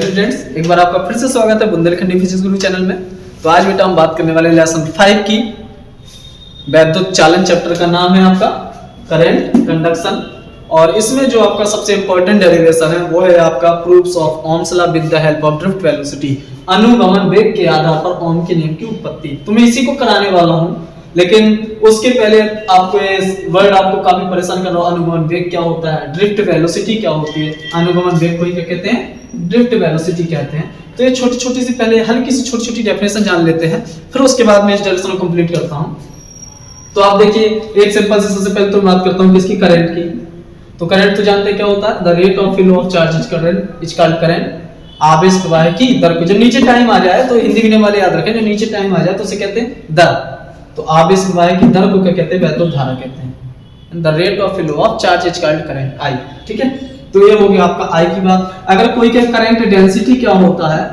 Students, एक बार आपका फिर से स्वागत है बुंदेलखंडी फिजिक्स गुरु चैनल में। तो आज बेटा हम बात करने वाले लेसन 5 की वैद्युत चालन चैप्टर का नाम है आपका करंट कंडक्शन। और इसमें जो आपका सबसे इंपॉर्टेंट डेरिवेशन है वो है आपका proofs of Ohm's law with the help of drift velocity. अनुगमन वेग के आधार पर ओम के नियम की उत्पत्ति। तो मैं इसी को कराने वाला हूँ, लेकिन उसके पहले आपको ये वर्ड आपको काफी परेशान कर रहा है। अनुगमन वेग क्या होता है, ड्रिफ्ट वेलोसिटी क्या होती है, अनुगमन वेग को ही क्या कहते हैं, ड्रिफ्ट वेलोसिटी कहते हैं। तो ये छोटी छोटी सी पहले हल्की सी छोटी छोटी डेफिनेशन जान लेते हैं, फिर उसके बाद मैं इस डेफिनेशन को कंप्लीट करता हूँ। तो आप देखिए एक सिंपल से सबसे पहले तो बात करता हूँ किसकी, करंट की। तो करंट तो जानते हैं क्या होता है, the rate of flow of charge is called current. आवेश प्रवाह की दर को, जब नीचे टाइम आ जाए तो हिंदी में वाले याद रखें, जब नीचे टाइम आ जाए तो उसे कहते हैं दर। तो आवेश प्रवाह की दर को क्या कहते हैं, वैद्युत धारा कहते हैं। The rate of flow of charge is called current, I. ठीक है, तो ये हो गया आपका आई की बात। अगर कोई क्या करंट डेंसिटी क्या होता है,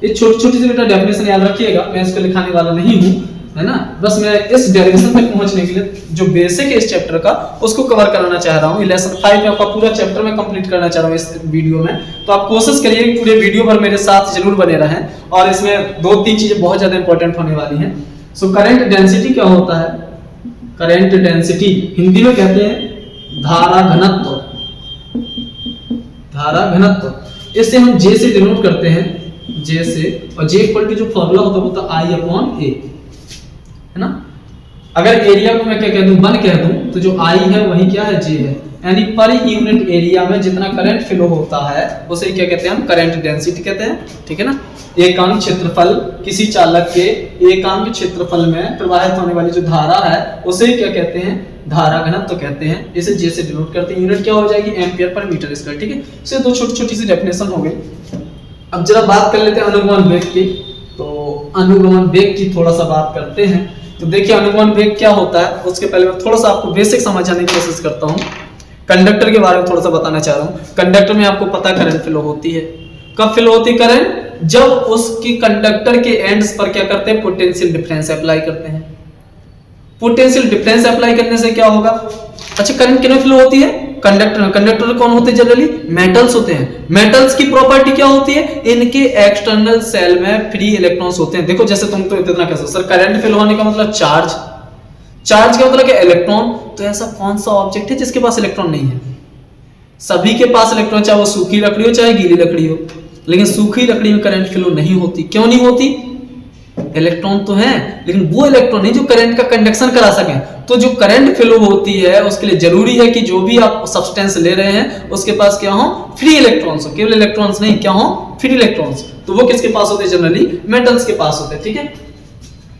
ये छोटी छोटी सी बेटा डेफिनेशन याद रखिएगा, मैं इसको लिखाने वाला नहीं हूँ, है ना। बस मैं इस डेरिवेशन तक पहुंचने के लिए जो बेसिक है इस चैप्टर का उसको कवर कराना चाह रहा हूँ। लेसन 5 में आपका पूरा चैप्टर में कंप्लीट करना चाह रहा हूँ इस वीडियो में। तो आप कोशिश करिए पूरे वीडियो पर मेरे साथ जरूर बने रहें, और इसमें 2-3 चीजें बहुत ज्यादा इंपॉर्टेंट होने वाली हैं। सो करंट डेंसिटी क्या होता है, करंट डेंसिटी हिंदी में कहते हैं धारा घनत्व। धारा घनत्व इसे हम जे से डिनोट करते हैं, जे से। और जे इक्वल टू जो फॉर्मूला होता है वो आई अपॉन ए, है ना। अगर एरिया को मैं क्या कह दूं, 1 कह दूं, तो जो आई है वही क्या है, जे है। यानी पर यूनिट एरिया में जितना करंट फ्लो होता है उसे क्या कहते हैं हम, करंट डेंसिटी कहते हैं। ठीक है ना। एकांक क्षेत्रफल, किसी चालक के एकांक क्षेत्रफल में प्रवाहित होने वाली जो धारा है उसे क्या कहते हैं, धारा घनत्व कहते हैं। इसे जे से डिनोट करते हैं। यूनिट क्या हो जाएगी, एम्पियर पर मीटर स्क्वायर। ठीक है, इससे 2 छोटी छोटी सी डेफिनेशन हो गई। अब जरा बात कर लेते हैं अनुगमन वेग की। तो अनुगमन वेग की थोड़ा सा बात करते हैं। तो देखिए अनुगमन वेग क्या होता है, उसके पहले मैं थोड़ा सा आपको बेसिक समझाने की कोशिश करता हूँ। कंडक्टर के बारे में थोड़ा सा बताना चाह रहा हूँ। कंडक्टर में आपको पता करंट फ्लो होती है। कब फ्लो होती है करंट, जब उसकी कंडक्टर के एंड्स पर क्या करते हैं, पोटेंशियल डिफरेंस अप्लाई करते हैं। पोटेंशियल डिफरेंस अप्लाई करने से क्या होगा, अच्छा करंट किसमें फ्लो होती है, कंडक्टर में। कंडक्टर कौन होते हैं, जनरली मेटल्स होते हैं। मेटल्स की प्रॉपर्टी क्या होती है, इनके एक्सटर्नल सेल में फ्री इलेक्ट्रॉन्स होते हैं। देखो जैसे तुम तो इतना कह सकते सर करंट फ्लो होने का मतलब चार्ज, चार्ज का मतलब क्या, इलेक्ट्रॉन। तो ऐसा कौन सा ऑब्जेक्ट है जिसके पास इलेक्ट्रॉन नहीं है, सभी के पास इलेक्ट्रॉन, चाहे वो सूखी लकड़ी हो चाहे गीली लकड़ी हो। लेकिन सूखी लकड़ी में करंट फ्लो नहीं होती। क्यों नहीं होती, इलेक्ट्रॉन तो है लेकिन वो इलेक्ट्रॉन नहीं जो करंट का कंडक्शन करा सके। तो जो करंट फ्लो होती है उसके लिए जरूरी है कि जो भी आप सब्सटेंस ले रहे हैं उसके पास क्या हो, फ्री इलेक्ट्रॉन्स हो। केवल इलेक्ट्रॉन्स नहीं, क्या हो, फ्री इलेक्ट्रॉन्स। तो वो किसके पास होते हैं, जनरली मेटल्स के पास होते हैं। ठीक है,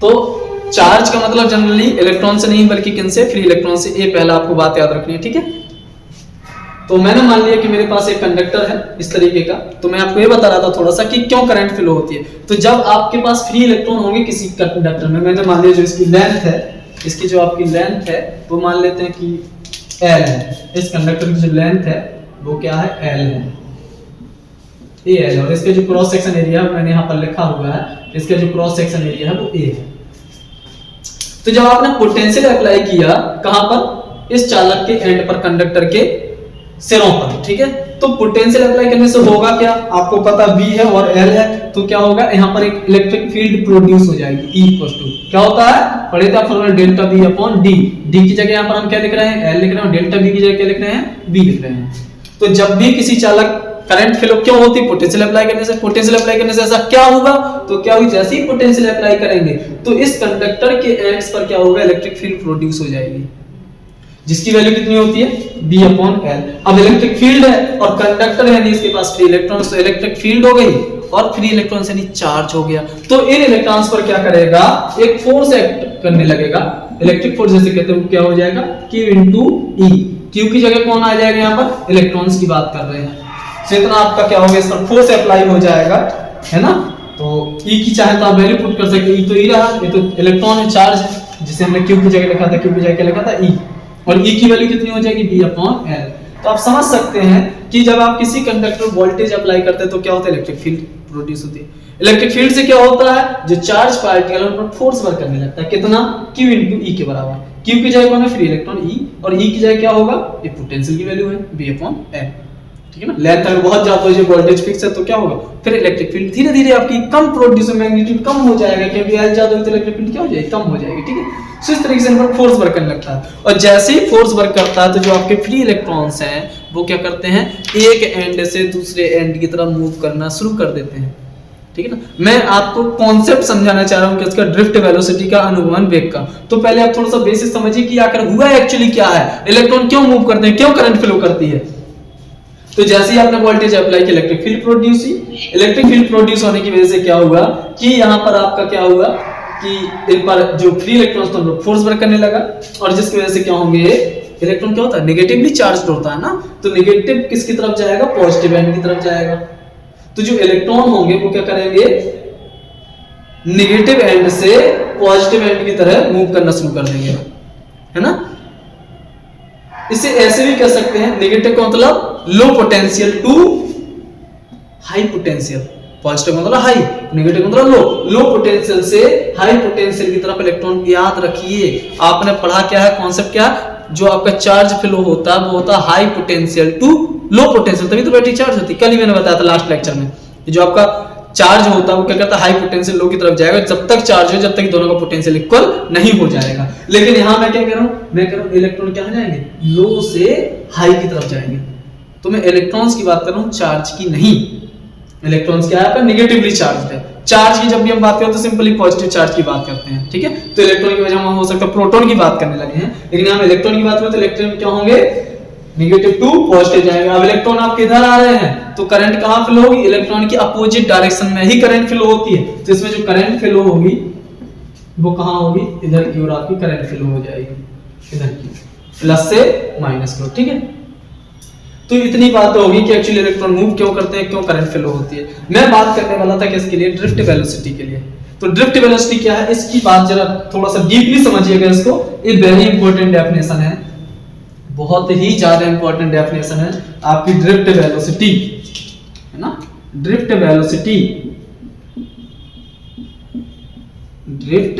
तो चार्ज का मतलब जनरली इलेक्ट्रॉन से नहीं बल्कि किनसे, फ्री इलेक्ट्रॉन से। ये पहला आपको बात याद रखनी है। ठीक है, तो मैंने मान लिया कि मेरे पास एक कंडक्टर है इस तरीके का, तो मैं आपको ये बता रहा था थोड़ा सा कि क्यों करंट फ्लो होती है। तो जब आपके पास फ्री इलेक्ट्रॉन होंगे किसी कंडक्टर में, मैंने मान लिया जो इसकी लेंथ है, इसकी जो आपकी लेंथ है वो मान लेते हैं कि L है। इस कंडक्टर की जो लेंथ है वो क्या है, L है, ये L है। और इसका जो क्रॉस सेक्शन एरिया मैंने यहाँ पर लिखा हुआ है, इसका जो क्रॉस सेक्शन एरिया है वो A है। तो जब आपने पोटेंशियल अप्लाई किया कहां पर, इस चालक के एंड पर, कंडक्टर के सिरों पर। ठीक है, तो पोटेंशियल अप्लाई करने से होगा क्या, आपको पता B है और L है, तो क्या होगा, यहाँ पर एक इलेक्ट्रिक फील्ड प्रोड्यूस हो जाएगी। E इक्वल टू क्या होता है, पढ़े थे formula delta B upon D। D की जगह यहाँ पर हम क्या लिख रहे हैं, L लिख रहे हैं, डेल्टा B की जगह क्या लिख रहे हैं, B लिख रहे हैं। तो जब भी किसी चालक करंट फ्लो क्यों होती है, पोटेंशियल अप्लाई करने से। पोटेंशियल अप्लाई करने से ऐसा क्या होगा, तो क्या होगी, जैसे ही पोटेंशियल अप्लाई करेंगे तो इस कंडक्टर के एंड्स पर क्या होगा, इलेक्ट्रिक फील्ड प्रोड्यूस हो जाएगी, जिसकी वैल्यू कितनी होती है, B अपॉन L। अब इलेक्ट्रिक फील्ड है और कंडक्टर है नहीं, इसके पास फ्री इलेक्ट्रॉन्स, तो इलेक्ट्रिक फील्ड हो गई और फ्री इलेक्ट्रॉन से नहीं चार्ज हो गया। तो इन इलेक्ट्रॉन्स पर क्या करेगा, एक फोर्स एक्ट करने लगेगा। इलेक्ट्रिक फोर्स जैसे कहते हैं वो क्या हो जाएगा, Q इंटू E। Q की जगह कौन आ जाएगा, यहाँ पर इलेक्ट्रॉन्स की बात कर रहे हैं। तो इतना आपका क्या होगा, इस पर फोर्स अप्लाई हो जाएगा, है ना। तो E की चाहे तो आप वैल्यू पुट कर सकते, E तो E रहा, ये तो इलेक्ट्रॉन है, चार्ज है, जिसे हमने Q की जगह लिखा था, Q की जगह क्या लिखा था, E। और E की वैल्यू कितनी हो जाएगी, B अपॉन L। तो आप समझ सकते हैं कि जब आप किसी कंडक्टर वोल्टेज अप्लाई करते हैं तो क्या होता है, इलेक्ट्रिक फील्ड प्रोड्यूस होती है। इलेक्ट्रिक फील्ड से क्या होता है, जो चार्ज पार्टिकल पर फोर्स वर्क करने लगता है, कितना, Q इंटू E के बराबर। Q की जगह कौन है, फ्री इलेक्ट्रॉन E, और E की जगह क्या होगा, ये पोटेंशियल की वैल्यू है, B अपॉन L। ठीक है ना। लेंथ अगर बहुत ज्यादा हो जाए, वोल्टेज फिक्स है, तो क्या होगा, फिर इलेक्ट्रिक फील्ड धीरे धीरे आपकी कम प्रोड्यूस, मैग्नीट्यूड कम हो जाएगा, क्योंकि एल ज्यादा होगी तो इलेक्ट्रिक फील्ड क्या हो जाएगी, कम हो जाएगी। ठीक है, तो इस तरीके से इन पर फोर्स वर्क करने लगता है, और जैसे ही फोर्स वर्क करता है तो जो आपके फ्री इलेक्ट्रॉन्स हैं वो क्या करते हैं, एक एंड से दूसरे एंड की तरफ मूव करना शुरू कर देते हैं। ठीक है ना। मैं आपको कॉन्सेप्ट समझाना चाह रहा हूं कि इसका ड्रिफ्ट वेलोसिटी का, अनुगमन वेग का। तो पहले आप थोड़ा सा बेसिक समझिए कि आखिर हुआ एक्चुअली क्या है, इलेक्ट्रॉन क्यों मूव करते हैं, क्यों करंट फ्लो करती है। तो जैसे ही आपने वोल्टेज अप्लाई किया, इलेक्ट्रिक फील्ड प्रोड्यूस हुई। इलेक्ट्रिक फील्ड प्रोड्यूस होने की वजह से क्या हुआ कि यहाँ पर आपका क्या हुआ कि इन पर जो फ्री इलेक्ट्रॉन्स तो फोर्स वर्क करने लगा, और जिसकी वजह से क्या होंगे, इलेक्ट्रॉन क्या होता है, नेगेटिवली चार्ज्ड होता है ना, तो नेगेटिव किसकी तरफ जाएगा, पॉजिटिव एंड की तरफ जाएगा। तो जो इलेक्ट्रॉन होंगे वो क्या करेंगे, नेगेटिव एंड से पॉजिटिव एंड की तरह मूव करना शुरू कर देंगे, है ना। इसे ऐसे भी कह सकते हैं, नेगेटिव का मतलब low potential to high potential, positive मतलब हाई, नेगेटिव मतलब लो, लो पोटेंशियल से हाई पोटेंशियल की तरफ इलेक्ट्रॉन। याद रखिए आपने पढ़ा क्या है, कॉन्सेप्ट क्या, जो आपका चार्ज फ्लो होता है वो होता है high potential to low potential, तभी तो बैटरी चार्ज होती है। कल ही मैंने बताया था लास्ट लेक्चर में, जो आपका चार्ज होता है वो क्या करता है, हाई पोटेंशियल लो की तरफ जाएगा जब तक चार्ज हो, जब तक दोनों का पोटेंशियल इक्वल नहीं हो जाएगा। लेकिन यहां मैं क्या कह रहा हूं, मैं कह रहा हूं इलेक्ट्रॉन क्या जाएंगे, लो से हाई की तरफ जाएंगे। तो मैं इलेक्ट्रॉन्स की बात कर रहा हूं, चार्ज की नहीं। इलेक्ट्रॉन्स क्या है आपका, नेगेटिवली चार्ज है। चार्ज की जब भी हम बात करते हैं तो सिंपली पॉजिटिव चार्ज की बात करते हैं। ठीक है, तो इलेक्ट्रॉन की वजह हम हो सकता है प्रोटॉन की बात करने लगे हैं, लेकिन हम इलेक्ट्रॉन की बात करें तो इलेक्ट्रॉन क्या होंगे, नेगेटिव टू पॉजिटिव जाएगा। अब इलेक्ट्रॉन आप किधर आ रहे हैं, तो करंट कहां फ्लो होगी, इलेक्ट्रॉन की अपोजिट डायरेक्शन में ही करंट फ्लो होती है। तो इसमें जो करंट फ्लो होगी वो कहां होगी, इधर की ओर आपकी करंट फ्लो हो जाएगी, इधर की प्लस से माइनस की ओर। ठीक है, तो इतनी बात होगी कि एक्चुअली इलेक्ट्रॉन मूव क्यों करते हैं, क्यों करंट फ्लो होती है। मैं बात करने वाला था किसके लिए, ड्रिफ्ट वेलोसिटी के लिए। तो ड्रिफ्ट वेलोसिटी क्या है, इसकी बात जरा थोड़ा सा डीपली समझिएगा इसको। ये वेरी इंपॉर्टेंट डेफिनेशन है, बहुत ही ज्यादा इंपॉर्टेंट डेफिनेशन है आपकी ड्रिफ्ट वेलोसिटी, है ना। Drift velocity, drift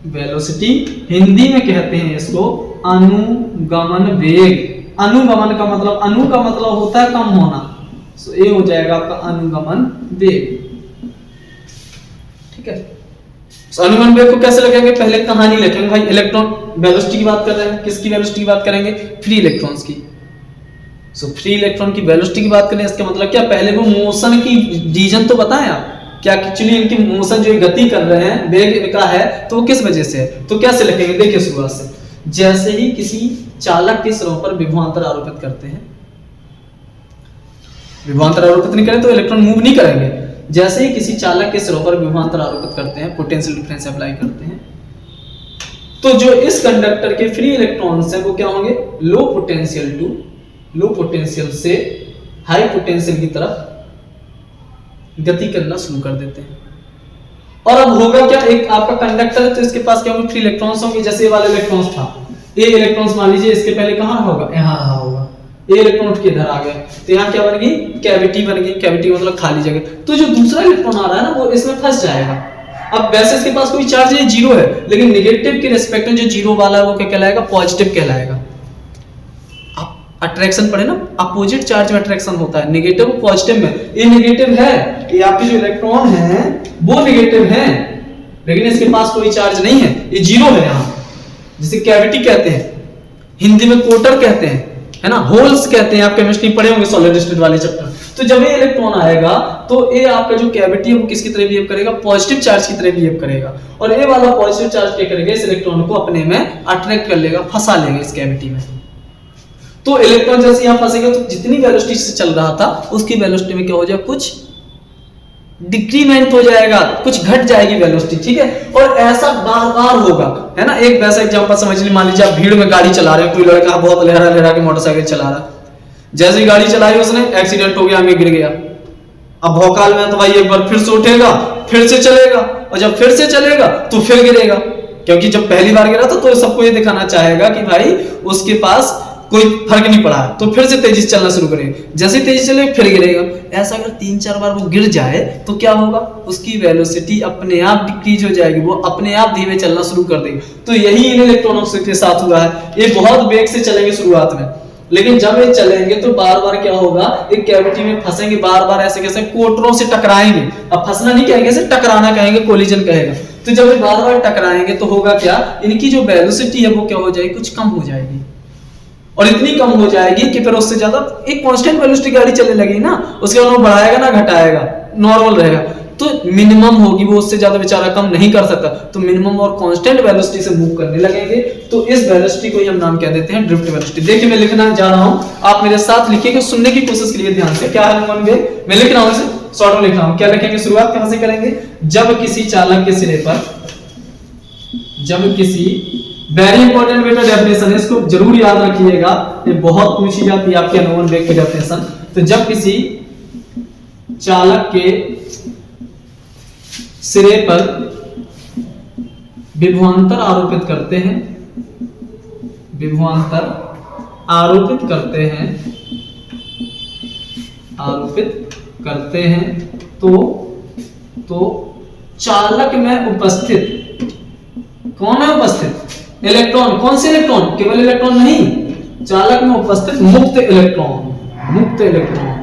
velocity Hindi में कहते हैं इसको अनुगमन वेग। अनुगमन का मतलब, अनु का मतलब होता है कम होना, सो ये हो जाएगा आपका अनुगमन वेग। ठीक है, तो अनुगमन वेग को कैसे लिखेंगे, पहले कहानी लिखेंगे भाई। इलेक्ट्रॉन वेलोसिटी की बात कर रहे हैं, किसकी वेलोसिटी की बात करेंगे, फ्री इलेक्ट्रॉन्स की। सो फ्री इलेक्ट्रॉन की वेलोसिटी की बात करें, इसका मतलब क्या, पहले वो मोशन की रीजन तो बताएं आप, क्या एक्चुअली इनकी मोशन जो गति कर रहे हैं, वेग इनका है, तो वो किस वजह से है। तो कैसे लिखेंगे, देखिए शुरुआत से, जैसे ही किसी चालक के सिरों पर विभवांतर आरोपित करते हैं, विभवांतर आरोपित नहीं करें तो इलेक्ट्रॉन मूव नहीं करेंगे। जैसे ही किसी चालक के सिरों पर विभवांतर आरोपित करते हैं, पोटेंशियल डिफरेंस अप्लाई करते हैं, तो जो इस कंडक्टर के फ्री इलेक्ट्रॉन्स हैं वो क्या होंगे, low potential to, low potential से हाई पोटेंशियल की तरफ गति करना शुरू कर देते हैं। और अब होगा क्या, एक आपका कंडक्टर है तो इसके पास क्या होंगे, फ्री इलेक्ट्रॉन्स होंगे। जैसे ये वाला इलेक्ट्रॉन्स था, ये इलेक्ट्रॉन्स मान लीजिए इसके पहले कहां होगा, यहां रहा होगा, ये इलेक्ट्रॉन उठ के इधर आ गया, तो यहाँ क्या बन गई, कैविटी बन गई। कैविटी मतलब खाली जगह। तो जो दूसरा इलेक्ट्रॉन आ रहा है ना वो इसमें फंस जाएगा। अब वैसे इसके पास कोई चार्ज नहीं, जीरो है, लेकिन नेगेटिव के रिस्पेक्ट में जो जीरो वाला है वो क्या कहलाएगा, पॉजिटिव कहलाएगा। अट्रैक्शन पढ़े ना, अपोजिट चार्ज में अट्रैक्शन होता है, नेगेटिव पॉजिटिव में। ये नेगेटिव है, ये आपके जो इलेक्ट्रॉन है वो नेगेटिव है, लेकिन इसके पास कोई चार्ज नहीं है, ये जीरो है यहाँ, जिसे कैविटी कहते हैं, हिंदी में कोटर कहते हैं, है ना, होल्स कहते हैं। आप केमिस्ट्री पढ़े होंगे सॉलिड स्टेट वाले चैप्टर। तो जब ये इलेक्ट्रॉन आएगा तो ये आपका जो कैविटी है वो किसकी तरह बिहेव करेगा, पॉजिटिव चार्ज की तरह बिहेव करेगा। और ये वाला पॉजिटिव चार्ज क्या करेगा, इस इलेक्ट्रॉन को अपने में अट्रैक्ट कर लेगा, फंसा लेगा इस कैविटी में। तो इलेक्ट्रॉन जैसे यहां फंसेगा तो जितनी वेलोसिटी से चल रहा था उसकी वेलोसिटी में क्या हो जाएगा, कुछ डिक्रीमेंट हो जाएगा, कुछ घट जाएगी वेलोसिटी। ठीक है, और ऐसा बार बार होगा, है ना। एक वैसा एग्जांपल समझ लीजिए, मान लीजिए आप भीड़ में गाड़ी चला रहे हैं, कोई लड़का बहुत लहरा लहरा के मोटरसाइकिल चला रहा, जैसे ही गाड़ी चलाई उसने, एक्सीडेंट हो गया, आगे गिर गया। अब भौकाल में तो भाई एक बार फिर से उठेगा, फिर से चलेगा, और जब फिर से चलेगा तो फिर गिरेगा, क्योंकि जब पहली बार गिरा था तो सबको ये दिखाना चाहेगा कि भाई उसके पास कोई फर्क नहीं पड़ा है, तो फिर से तेजी से चलना शुरू करेगा। जैसे तेजी चले फिर गिरेगा। ऐसा अगर 3-4 बार वो गिर जाए तो क्या होगा, उसकी वेलोसिटी अपने आप डिक्रीज हो जाएगी, वो अपने आप धीरे चलना शुरू कर देगी। तो यही इन इलेक्ट्रॉनों के साथ हुआ है, ये बहुत वेग से चलेंगे शुरुआत में, लेकिन जब ये चलेंगे तो बार बार क्या होगा, एक कैविटी में फंसेंगे, बार बार ऐसे कैसे कोटरों से टकराएंगे। अब फंसना नहीं कहेंगे, ऐसे टकराना कहेंगे, कोलिजन कहेगा। तो जब ये बार बार टकराएंगे तो होगा क्या, इनकी जो वेलोसिटी है वो क्या हो जाएगी, कुछ कम हो जाएगी। और इतनी कम हो जाएगी कि फिर उससे ज्यादा एक कांस्टेंट वेलोसिटी गाड़ी चलने लगेगी ना, उसके बाद वो बढ़ाएगा ना घटाएगा, नॉर्मल रहेगा। तो मिनिमम होगी वो, उससे ज्यादा बेचारा कम नहीं कर सकता। तो मिनिमम और कांस्टेंट वेलोसिटी से मूव करने लगेंगे। तो इस वेलोसिटी को ही हम नाम क्या देते हैं, ड्रिफ्ट वेलोसिटी। देखिए मैं लिखना जा रहा हूं, आप मेरे साथ लिखिएगा, सुनने की कोशिश कीजिए ध्यान से। क्या है वन वे, मैं लिख रहा हूं इसे शॉर्ट में लिख रहा हूं। क्या लिखेंगे, शुरुआत कहां से करेंगे, जब किसी चालक के सिरे पर, जब किसी, वेरी इंपॉर्टेंट बेटा डेफिनेशन है, इसको जरूर याद रखिएगा, ये बहुत पूछी जाती है आपके अनोन वेग की डेफिनेशन। तो जब किसी चालक के सिरे पर विभवांतर आरोपित करते हैं, विभवांतर आरोपित करते हैं, आरोपित करते हैं, तो चालक में उपस्थित, कौन है उपस्थित, इलेक्ट्रॉन। कौन से इलेक्ट्रॉन, केवल इलेक्ट्रॉन नहीं, चालक में उपस्थित मुक्त इलेक्ट्रॉन, मुक्त इलेक्ट्रॉन,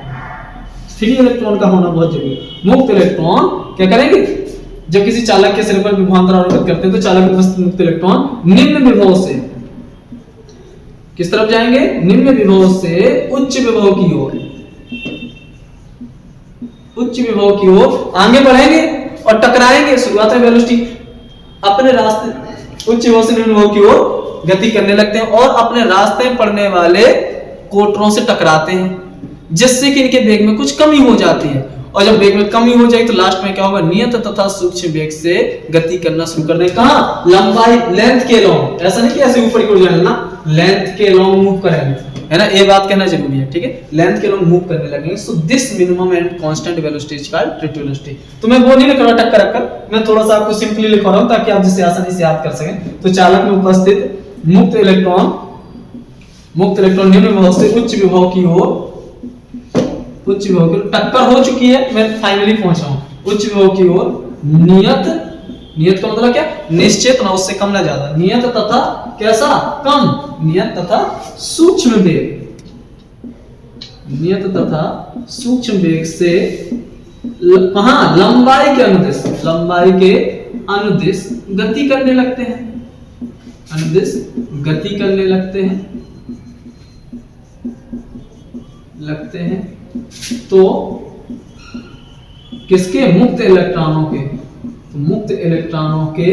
फ्री इलेक्ट्रॉन का होना बहुत जरूरी है। मुक्त इलेक्ट्रॉन क्या करेंगे, जब किसी चालक के सिरे पर विभवांतर आरोपित करते हैं तो चालक में उपस्थित मुक्त इलेक्ट्रॉन निम्न विभव से किस तरफ जाएंगे, निम्न विभव से उच्च विभव की ओर, उच्च विभव की ओर आगे बढ़ेंगे और टकराएंगे। शुरुआत में वेलोसिटी अपने रास्ते, उच्च विभव से निम्न विभव की ओर गति करने लगते हैं और अपने रास्ते में पड़ने वाले कोटरों से टकराते हैं, जिससे कि इनके वेग में कुछ कमी हो जाती है। और जब वेग में कमी हो जाएगी तो लास्ट में क्या होगा, नियत तथा सूक्ष्म वेग से गति करना शुरू कर दें। कहां, लंबाई, लेंथ के लॉन्ग, ऐसा नहीं कि ऐसे ऊपर की ओर जाना, लेंथ के लॉन्ग मूव करेंगे, है ना, ये बात कहना जरूरी है, ठीक है, लेंथ के लॉन्ग मूव करने लगेंगे। So this minimum and constant velocity is called drift velocity. तो मैं वो नहीं लिख रहा टक्कर रखकर, मैं थोड़ा सा आपको सिंपली लिख रहा हूं ताकि आप जिसे आसानी से याद कर सकें। तो चालक में उपस्थित मुक्त इलेक्ट्रॉन, मुक्त इलेक्ट्रॉन निम्न विभव से उच्च विभव की ओर, उच्च विभव की टक्कर हो चुकी है, मैं फाइनली पहुंच रहा हूं उच्च विभव की ओर, नियत, नियत का मतलब क्या, निश्चित ना, उससे कम ना ज्यादा, नियत तथा कैसा, कम, नियत तथा सूक्ष्म वेग, नियत तथा सूक्ष्म वेग से कहां, लंबाई के अनुदिश, लंबाई के अनुदिश गति करने लगते हैं, अनुदिश गति करने लगते हैं। तो किसके, मुक्त इलेक्ट्रॉनों के, तो मुक्त इलेक्ट्रॉनों के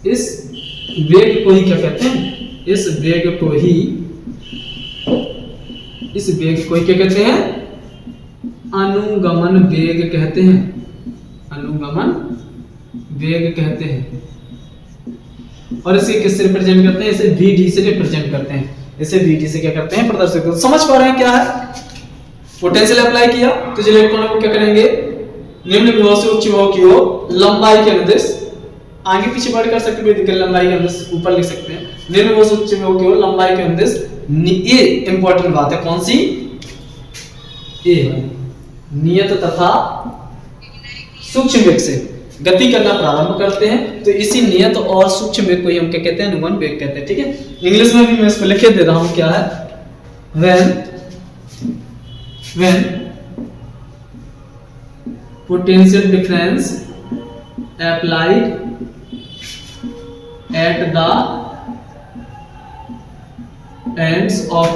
इस वेग को ही क्या कहते हैं, इस वेग को ही, इस वेग को ही क्या कहते हैं, अनुगमन वेग कहते हैं, अनुगमन वेग कहते हैं। और इसे किससे रिप्रेजेंट करते हैं, इसे Vd से रिप्रेजेंट करते हैं, इसे Vd से क्या करते हैं, प्रदर्शित करते हैं। समझ पा रहे हैं क्या है, पोटेंशियल अप्लाई किया तो जो इलेक्ट्रॉन को क्या करेंगे, निम्न विभव से उच्च विभव की ओर लंबाई के अनुदिश, आगे पीछे बढ़ कर सकते हैं, लंबाई के अनुदिश ऊपर लिख सकते हैं, निम्न विभव से उच्च विभव की ओर लंबाई के अनुदिश, ये इंपॉर्टेंट बात है, कौन सी, ए, नियत तथा सूक्ष्म वेग से गति करना प्रारंभ करते हैं। तो इसी नियत और सूक्ष्म वेग को ही हम क्या कहते हैं, अनुगमन वेग कहते हैं, ठीक है। इंग्लिश में भी मैं इसको लिख दे रहा हूं, क्या है, when potential difference applied at the ends of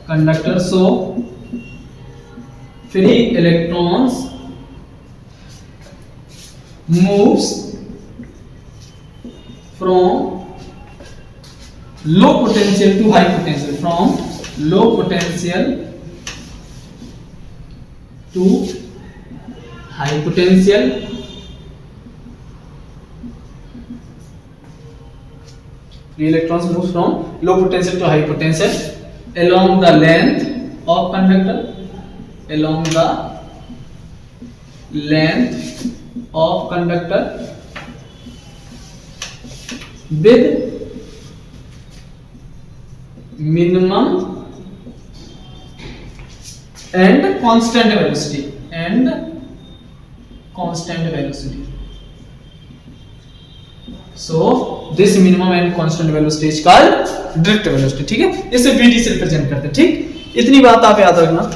conductor, so free electrons moves from low potential to high potential, from low potential to high potential, free electrons move from low potential to high potential along the length of conductor, along the length of conductor with minimum and constant velocity, and constant velocity। So this minimum and constant velocity is called direct velocity, ठीक है। इसे vd से represent करते हैं, ठीक। इतनी बात आप याद रखना।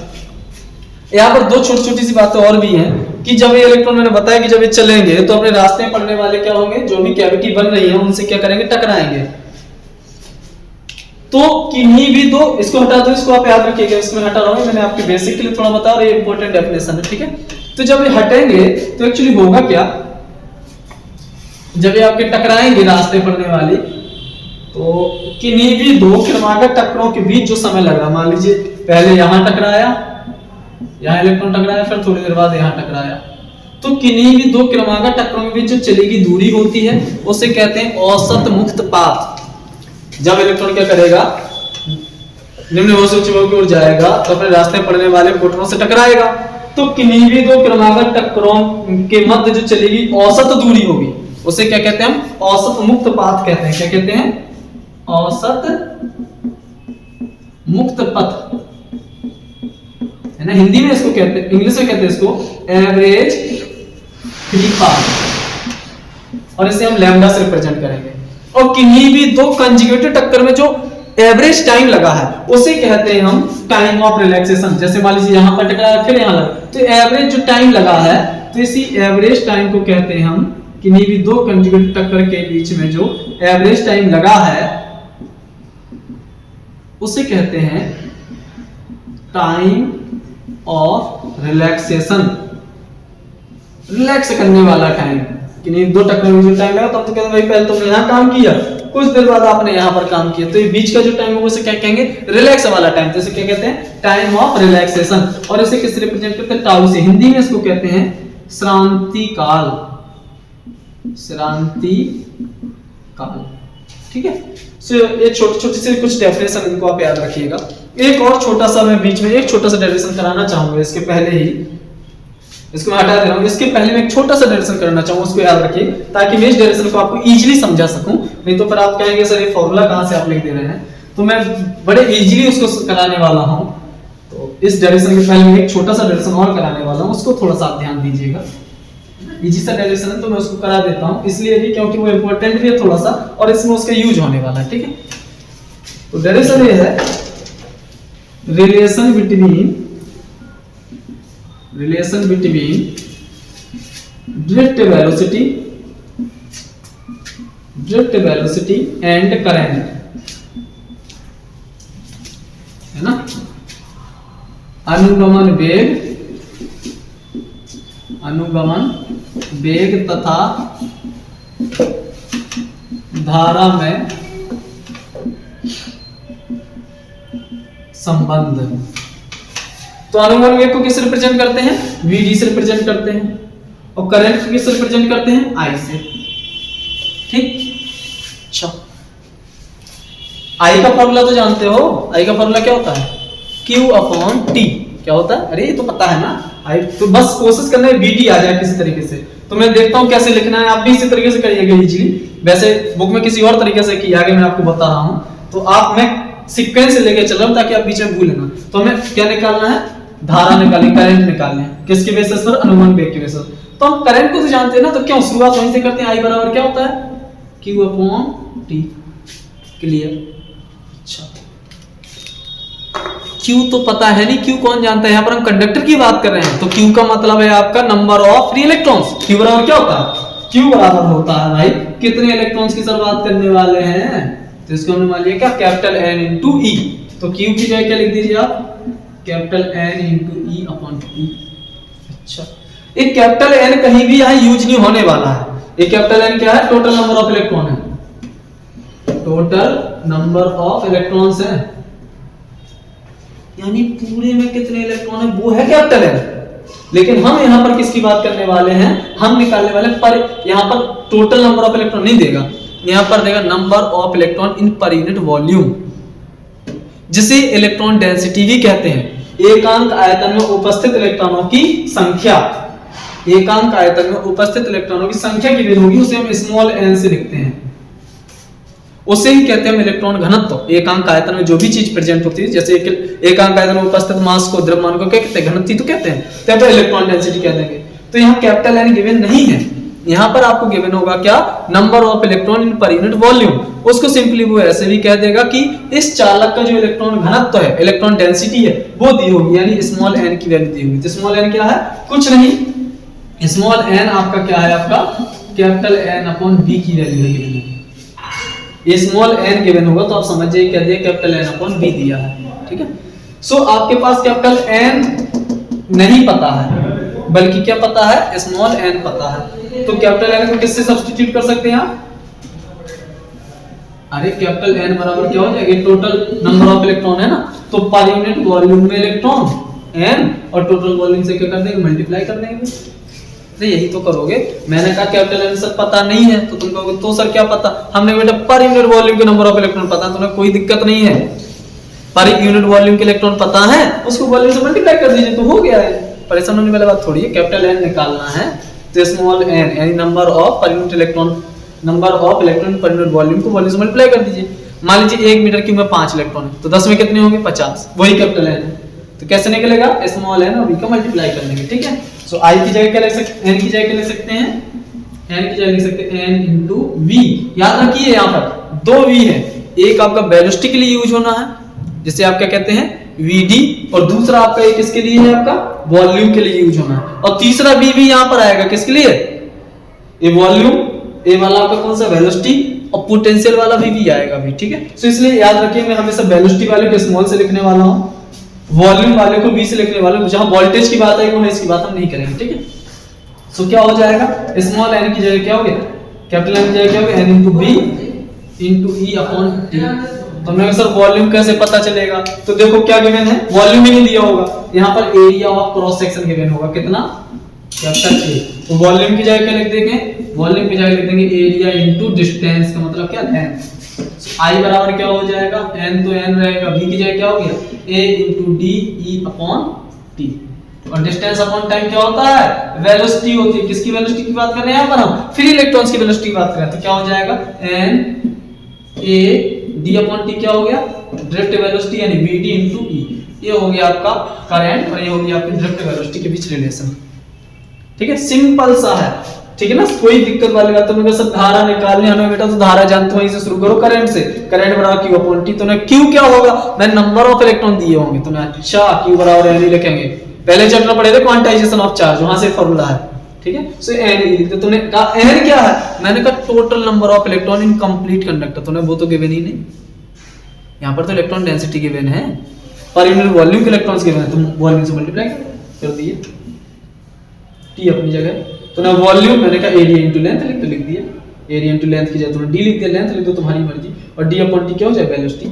यहाँ पर दो छोटी छोटी सी बातें और भी हैं कि जब ये इलेक्ट्रॉन, मैंने बताया कि जब ये चलेंगे तो अपने रास्ते में पड़ने वाले क्या होंगे, जो भी कैविटी बन रही है उनसे क्या करेंगे, टकराएंगे। तो किन्हीं भी दो, इसको हटा दो, इसको आप याद रखिएगा, इसमें हटा रहा हूं, मैंने आपके बेसिक के लिए थोड़ा बताया और ये इंपॉर्टेंट डेफिनेशन है, ठीक है। तो जब ये हटेंगे तो एक्चुअली होगा क्या, जब ये आपके टकराएंगे रास्ते पड़ने वाली, तो किन्हीं भी दो क्रमागत टक्करों के बीच जो समय लग रहा, मान लीजिए पहले यहां टकराया, यहां इलेक्ट्रॉन टकराया, फिर थोड़ी देर बाद यहां टकराया, तो किन्हीं भी दो क्रमागत टक्करों के बीच जो चली गई दूरी होती है उसे कहते हैं औसत मुक्त पाथ। जब इलेक्ट्रॉन क्या करेगा, निम्न भव से उच्च भव की ओर जाएगा तो अपने रास्ते में पड़ने वाले प्रोटॉनों से टकराएगा, तो किन्हीं भी दो क्रमागत टक्करों के मध्य जो चलेगी औसत दूरी होगी उसे क्या कहते हैं, हम औसत मुक्त पाथ कहते हैं। क्या कहते हैं, औसत मुक्त पथ, है ना। हिंदी में इसको कहते हैं, इंग्लिश में कहते हैं इसको एवरेज फ्री पाथ, और इसे हम लैम्डा से रिप्रेजेंट करेंगे। और किन्हीं भी दो कंजुगेटेड टक्कर में जो एवरेज टाइम लगा है उसे कहते हैं हम टाइम ऑफ रिलैक्सेशन। जैसे मान लीजिए यहां पर टकराया, फिर यहां लगा, तो एवरेज जो टाइम लगा है, तो इसी एवरेज टाइम को कहते हैं हम, किन्हीं भी दो कंजुगेटेड टक्कर के बीच में जो एवरेज टाइम लगा है उसे कहते हैं टाइम ऑफ रिलैक्सेशन, रिलैक्स करने वाला टाइम। किन्हीं दो टक्कर में जो टाइम लगा, तो हम तो कहते हैं भाई पहले तुमने यहां काम किया, कुछ देर बाद आपने यहां पर काम किया, तो ये बीच का जो टाइम है उसे क्या कहेंगे, रिलैक्स वाला टाइम। तो इसे क्या कहते हैं, टाइम ऑफ रिलैक्सेशन। और इसे किससे रिप्रेजेंट करते हैं, टाउ से। हिंदी में इसको कहते हैं श्रांति काल, श्रांति काल, ठीक है। सो ये छोटे छोटे से कुछ डेफिनेशन इनको आप याद रखिएगा। एक और छोटा सा मैं बीच में एक छोटा सा डेरिवेशन कराना चाहूंगा, इसके पहले ही, इसको मैं हटा दे रहा हूं, इसके पहले मैं एक छोटा सा डेरिवेशन करना चाहूंगा, उसको याद रखिए ताकि मैं इस डेरिवेशन को आपको इजीली समझा सकूं। नहीं तो फिर आप कहेंगे सर ये फॉर्मूला कहां से आप लिख दे रहे हैं, तो मैं बड़े इजीली उसको कराने वाला हूं। तो इस डेरिवेशन के पहले मैं एक छोटा सा डेरिवेशन और कराने वाला हूं, उसको थोड़ा सा ध्यान दीजिएगा। इजी सा डेरिवेशन है तो मैं उसको करा देता हूं, इसलिए भी क्योंकि वो इंपॉर्टेंट भी है थोड़ा सा, और इसमें उसका यूज होने वाला है, ठीक है। तो डेरिवेशन ये है, relation between drift velocity and current, है ना। अनुगमन वेग तथा धारा में संबंध। तो अनुगमन वेग को किस रिप्रेजेंट करते हैं, vd से रिप्रेजेंट करते हैं, और करंट को किस रिप्रेजेंट करते हैं, I से, ठीक। अच्छा, I का फॉर्मूला तो जानते हो, I का फॉर्मूला क्या होता है, Q/T। क्या होता है, अरे ये तो पता है ना, I तो बस कोशिश करना है vd आ जाए किसी तरीके से। तो मैं देखता हूं कैसे लिखना है, आप भी इसी तरीके से करिएगा इजीली। वैसे बुक में किसी और तरीके से किया, आगे मैं आपको बता रहा हूं, तो आप, मैं सीक्वेंस से लेके चल रहा हूं ताकि आप बीच में भूल ना। तो हमें क्या निकालना है, धारा निकालनी, करंट निकालनी है, किसके बेसिस पर, अनुगमन वेग के बेसिस पर। तो हम करंट को तो जानते हैं ना, तो क्यों शुरुआत वहीं से करते हैं, I बराबर क्या होता है, Q/T। क्लियर। अच्छा, Q तो पता है नहीं, Q कौन जानता है, यहाँ पर हम कंडक्टर की बात कर रहे हैं, तो Q का मतलब है आपका number of free electrons. Q बराबर क्या होता है, Q बराबर होता है भाई कितने इलेक्ट्रॉन्स की सर बात करने वाले हैं, तो इसको हमने मान लिया क्या, कैपिटल N इंटू E। तो Q की जगह क्या लिख दीजिए आप, कैपिटल N इंटू E/T। अच्छा, एक कैपिटल N कहीं भी यहाँ यूज नहीं होने वाला है। एक कैपिटल N क्या है, टोटल नंबर ऑफ इलेक्ट्रॉन है, टोटल नंबर ऑफ इलेक्ट्रॉन्स है, यानी पूरे में कितने इलेक्ट्रॉन है वो है कैपिटल N। लेकिन हम यहां पर किसकी बात करने वाले हैं, हम निकालने वाले पर, यहां पर टोटल नंबर ऑफ इलेक्ट्रॉन नहीं देगा, यहां पर देगा नंबर ऑफ इलेक्ट्रॉन इन पर यूनिट वॉल्यूम, जिसे इलेक्ट्रॉन डेंसिटी भी कहते हैं। एकांक आयतन में उपस्थित इलेक्ट्रॉनों की संख्या, एकांक आयतन में उपस्थित इलेक्ट्रॉनों की संख्या कितनी होगी उसे हम स्मॉल n से लिखते हैं, उसे ही कहते हैं इलेक्ट्रॉन घनत्व। एकांक आयतन में जो भी चीज प्रेजेंट होती है, जैसे एकांक आयतन में उपस्थित मास को, द्रव्यमान को क्या कहते हैं, घनत्व तो कहते हैं, तब तो इलेक्ट्रॉन डेंसिटी कह देंगे। तो यहाँ कैपिटल N गिवन नहीं है, यहाँ पर आपको गिवन होगा क्या, नंबर ऑफ इलेक्ट्रॉन इन पर यूनिट वॉल्यूम। उसको सिंपली वो ऐसे भी कह देगा कि इस चालक का जो इलेक्ट्रॉन घनत्व है, इलेक्ट्रॉन डेंसिटी है, वो दी होगी, यानी स्मॉल n की वैल्यू दी होगी। तो स्मॉल n क्या है, कुछ नहीं, स्मॉल n आपका क्या है, आपका कैपिटल N अपॉन B की वैल्यू है गिवन होगी। ये स्मॉल n गिवन होगा तो आप समझ जाइए क्या दिया, कैपिटल N अपॉन B दिया है, ठीक है। सो आपके पास कैपिटल N नहीं पता है, बल्कि क्या पता है, स्मॉल n पता है। तो कैपिटल N को किससे सब्स्टिट्यूट कर सकते हैं आप, अरे कैपिटल N बराबर क्या हो जाएगा, टोटल नंबर ऑफ इलेक्ट्रॉन है ना, तो पर यूनिट वॉल्यूम में इलेक्ट्रॉन n और टोटल वॉल्यूम से क्या कर देंगे, मल्टीप्लाई कर देंगे। तो यही तो करोगे। मैंने कहा कैपिटल N सर पता नहीं है, तो तुम कहोगे तो सर क्या पता, हमने बेटा पर यूनिट वॉल्यूम के नंबर ऑफ इलेक्ट्रॉन पता है, तुम्हें कोई दिक्कत नहीं है, पर यूनिट वॉल्यूम के इलेक्ट्रॉन पता है, उसको वॉल्यूम से मल्टीप्लाई कर दीजिए तो हो गया है। परेशान होने वाली बात थोड़ी है। कैपिटल N निकालना है तो स्मॉल n यानी number of per unit electron, number of electron पर यूनिट वॉल्यूम को वॉल्यूम से मल्टीप्लाई कर दीजिए। मान लीजिए 1 मीटर क्यूब में 5 इलेक्ट्रॉन है, तो 10 में कितने होंगे, 50, वही कैपिटल N है। तो कैसे निकलेगा, स्मॉल n और v का मल्टीप्लाई कर देंगे, ठीक है। सो i की जगह क्या लिख सकते हैं, n की जगह क्या लिख सकते हैं, n की जगह लिख सकते हैं n into v। याद रखिए यहाँ पर 2 v है, एक आपका वेलोसिटी के लिए यूज होना है जिसे आप क्या कहते हैं vd, और दूसरा आपका एक किसके लिए है, आपका वॉल्यूम के लिए यूज होना है, और तीसरा v भी यहाँ पर आएगा किसके लिए, ये वॉल्यूम, ये वाला आपका कौन सा वेलोसिटी, और पोटेंशियल वाला भी आएगा भी, ठीक है। सो इसलिए याद रखिए मैं हमेशा वेलोसिटी वाले को स्मॉल से लिखने वाला हूँ, वॉल्यूम वाले को v से लिखने वाला हूँ, जहां वोल्टेज की बात आएगी वहां इसकी बात हम नहीं करेंगे, ठीक है। सो क्या हो जाएगा, स्मॉल n की जगह क्या हो गया, कैपिटल N की जगह क्या हो गया, n into b into e upon t। तो हमने कहा सर वॉल्यूम कैसे पता चलेगा, तो देखो क्या गिवन है, वॉल्यूम ही नहीं दिया होगा, यहाँ पर area of cross section given होगा कितना, कैपिटल A। तो वॉल्यूम की जगह क्या लिख देंगे, वॉल्यूम की जगह लिख देंगे एरिया इनटू डिस्टेंस, का मतलब क्या, लेंथ। I बराबर क्या हो जाएगा, n तो n रहेगा, v की जगह क्या हो गया, a into d e upon t, और डिस्टेंस अपॉन टाइम क्या होता है, वेलोसिटी होती है। किसकी वेलोसिटी की बात कर रहे हैं यहाँ पर हम, फ्री इलेक्ट्रॉन्स की वेलोसिटी की बात कर रहे हैं। तो क्या हो जाएगा, n a d upon t क्या हो गया, ड्रिफ्ट वेलोसिटी यानी vd into e। ये हो गया आपका करंट और ये हो गया आपकी ड्रिफ्ट वेलोसिटी के बीच रिलेशन, ठीक है। सिंपल सा है, ठीक है ना, कोई दिक्कत वाली बात। तुमने सब धारा निकालनी है बेटा, तो धारा जानते हो, वहीं से शुरू करो, करंट से। करंट बराबर q अपॉन t। तो ना q क्या होगा, मैं नंबर ऑफ इलेक्ट्रॉन दिए होंगे, तो ना अच्छा q बराबर n लिखेंगे, पहले चैप्टर पढ़े थे क्वांटाइजेशन ऑफ चार्ज, वहां से फॉर्मूला है, ठीक है। सो n लिखते, तुमने कहा n क्या है, मैंने कहा total number of electron in complete conductor, तुमने वो तो गिवन ही नहीं, यहाँ पर तो इलेक्ट्रॉन डेंसिटी गिवन है, पर यूनिट वॉल्यूम के इलेक्ट्रॉन्स गिवन है, तुम वॉल्यूम से मल्टीप्लाई कर दिए, t अपनी जगह। तो ना वॉल्यूम मैंने कहा एरिया इनटू लेंथ लिख दिया, एरिया इनटू लेंथ की जगह तुमने d लिख दिया, लेंथ लिख दो तुम्हारी मर्जी, और d अपॉन t क्या हो जाए, वेलोसिटी।